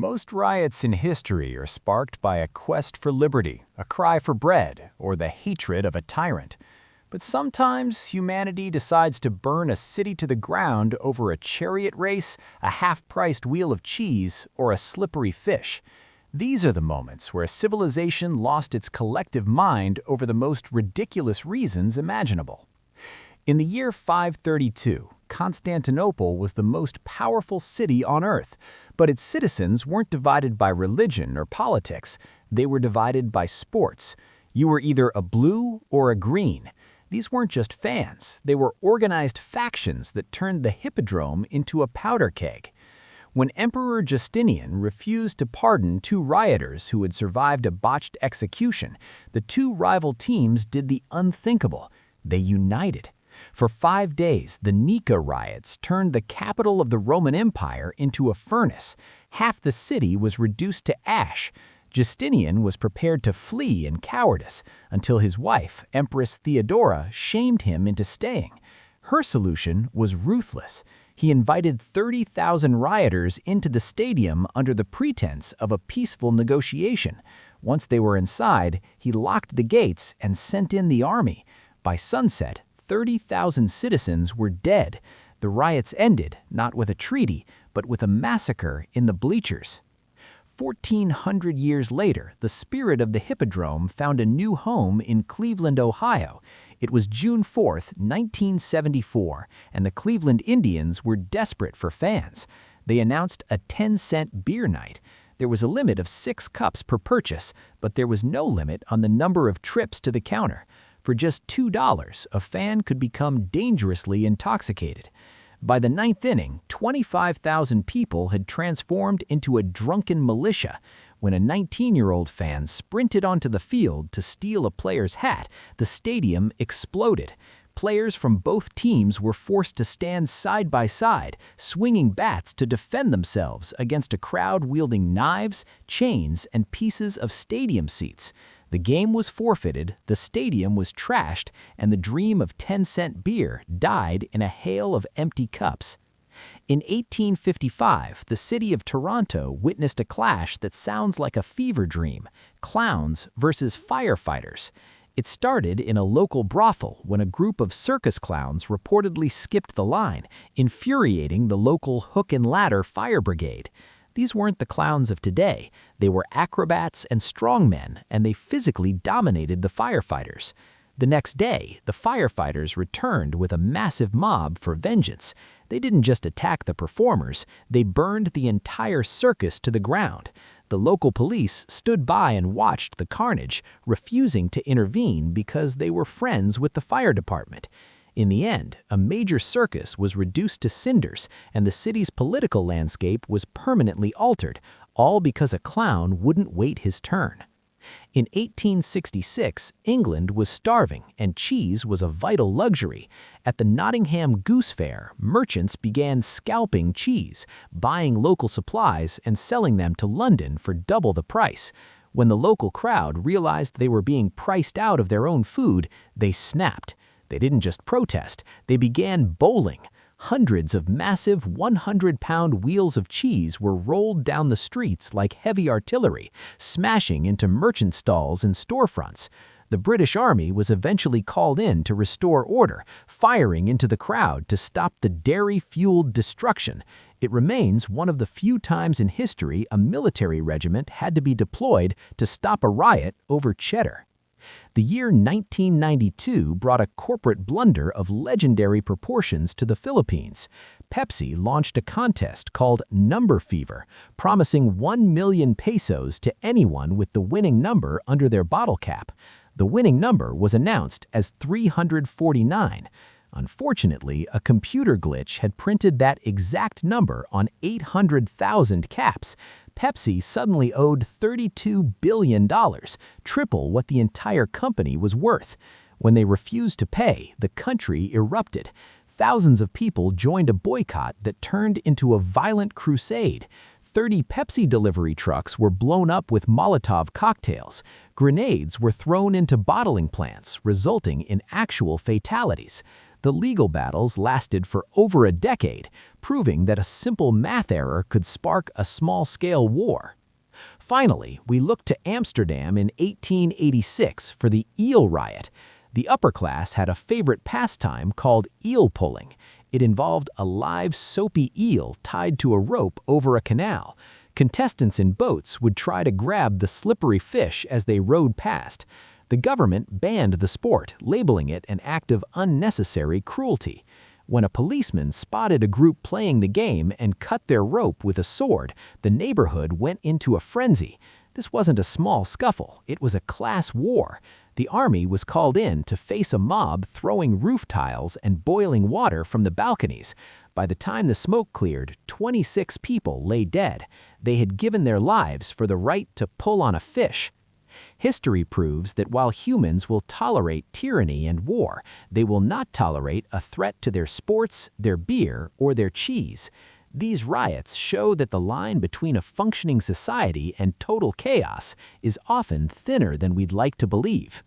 Most riots in history are sparked by a quest for liberty, a cry for bread, or the hatred of a tyrant. But sometimes humanity decides to burn a city to the ground over a chariot race, a half-priced wheel of cheese, or a slippery fish. These are the moments where civilization lost its collective mind over the most ridiculous reasons imaginable. In the year 532, Constantinople was the most powerful city on Earth, but its citizens weren't divided by religion or politics. They were divided by sports. You were either a blue or a green. These weren't just fans. They were organized factions that turned the hippodrome into a powder keg. When Emperor Justinian refused to pardon two rioters who had survived a botched execution, the two rival teams did the unthinkable. They united. For 5 days, the Nika Riots turned the capital of the Roman Empire into a furnace. Half the city was reduced to ash. Justinian was prepared to flee in cowardice until his wife, Empress Theodora, shamed him into staying. Her solution was Ruthless. He invited 30,000 rioters into the stadium under the pretense of a peaceful negotiation. Once they were inside, he locked the gates and sent in the army. By sunset, 30,000 citizens were dead. The riots ended not with a treaty, but with a massacre in the bleachers. 1,400 years later, the spirit of the hippodrome found a new home in Cleveland, Ohio. It was June 4, 1974, and the Cleveland Indians were desperate for fans. They announced a 10-cent beer night. There was a limit of 6 cups per purchase, but there was no limit on the number of trips to the counter. For just $2, a fan could become dangerously intoxicated. By the 9th inning, 25,000 people had transformed into a drunken militia. When a 19-year-old fan sprinted onto the field to steal a player's hat, the stadium exploded. Players from both teams were forced to stand side by side, swinging bats to defend themselves against a crowd wielding knives, chains, and pieces of stadium seats. The game was forfeited, the stadium was trashed, and the dream of 10-cent beer died in a hail of empty cups. In 1855, the city of Toronto witnessed a clash that sounds like a fever dream: clowns versus firefighters. It started in a local brothel when a group of circus clowns reportedly skipped the line, infuriating the local hook and ladder fire brigade. These weren't the clowns of today. They were acrobats and strongmen, and they physically dominated the firefighters. The next day, the firefighters returned with a massive mob for vengeance. They didn't just attack the performers, they burned the entire circus to the ground. The local police stood by and watched the carnage, refusing to intervene because they were friends with the fire department. In the end, a major circus was reduced to cinders, and the city's political landscape was permanently altered, all because a clown wouldn't wait his turn. In 1866, England was starving, and cheese was a vital luxury. At the Nottingham Goose Fair, merchants began scalping cheese, buying local supplies and selling them to London for double the price. When the local crowd realized they were being priced out of their own food, they snapped. They didn't just protest, they began bowling. Hundreds of massive 100-pound wheels of cheese were rolled down the streets like heavy artillery, smashing into merchant stalls and storefronts. The British Army was eventually called in to restore order, firing into the crowd to stop the dairy-fueled destruction. It remains one of the few times in history a military regiment had to be deployed to stop a riot over cheddar. The year 1992 brought a corporate blunder of legendary proportions to the Philippines. Pepsi launched a contest called Number Fever, promising 1 million pesos to anyone with the winning number under their bottle cap. The winning number was announced as 349. Unfortunately, a computer glitch had printed that exact number on 800,000 caps. Pepsi suddenly owed $32 billion, triple what the entire company was worth. When they refused to pay, the country erupted. Thousands of people joined a boycott that turned into a violent crusade. 30 Pepsi delivery trucks were blown up with Molotov cocktails. Grenades were thrown into bottling plants, resulting in actual fatalities. The legal battles lasted for over a decade, proving that a simple math error could spark a small-scale war. Finally, we look to Amsterdam in 1886 for the Eel Riot. The upper class had a favorite pastime called eel pulling. It involved a live, soapy eel tied to a rope over a canal. Contestants in boats would try to grab the slippery fish as they rowed past. The government banned the sport, labeling it an act of unnecessary cruelty. When a policeman spotted a group playing the game and cut their rope with a sword, the neighborhood went into a frenzy. This wasn't a small scuffle, it was a class war. The army was called in to face a mob throwing roof tiles and boiling water from the balconies. By the time the smoke cleared, 26 people lay dead. They had given their lives for the right to pull on a fish. History proves that while humans will tolerate tyranny and war, they will not tolerate a threat to their sports, their beer, or their cheese. These riots show that the line between a functioning society and total chaos is often thinner than we'd like to believe.